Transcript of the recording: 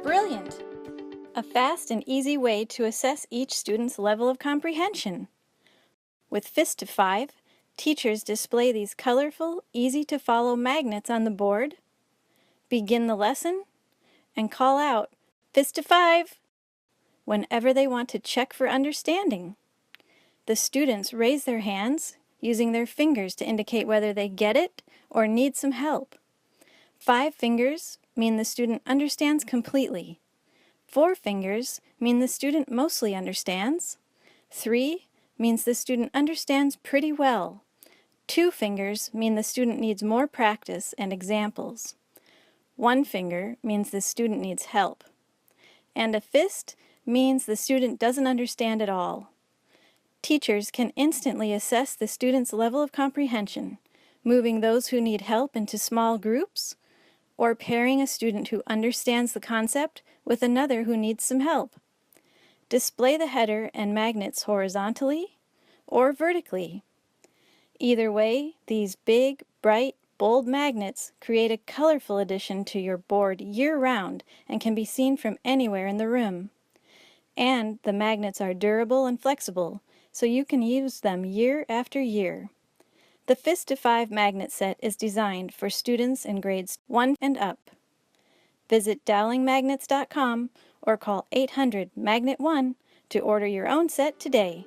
Brilliant! A fast and easy way to assess each student's level of comprehension. With Fist to 5, teachers display these colorful, easy-to-follow magnets on the board, begin the lesson, and call out, "Fist to 5!" whenever they want to check for understanding. The students raise their hands, using their fingers to indicate whether they get it or need some help. 5 fingers mean the student understands completely. 4 fingers mean the student mostly understands. 3 means the student understands pretty well. 2 fingers mean the student needs more practice and examples. 1 finger means the student needs help. And a fist means the student doesn't understand at all. Teachers can instantly assess the student's level of comprehension, moving those who need help into small groups, or pairing a student who understands the concept with another who needs some help. Display the header and magnets horizontally or vertically. Either way, these big, bright, bold magnets create a colorful addition to your board year-round and can be seen from anywhere in the room. And the magnets are durable and flexible, so you can use them year after year. The Fist to 5 magnet set is designed for students in grades 1 and up. Visit dowlingmagnets.com or call 800-MAGNET-1 to order your own set today.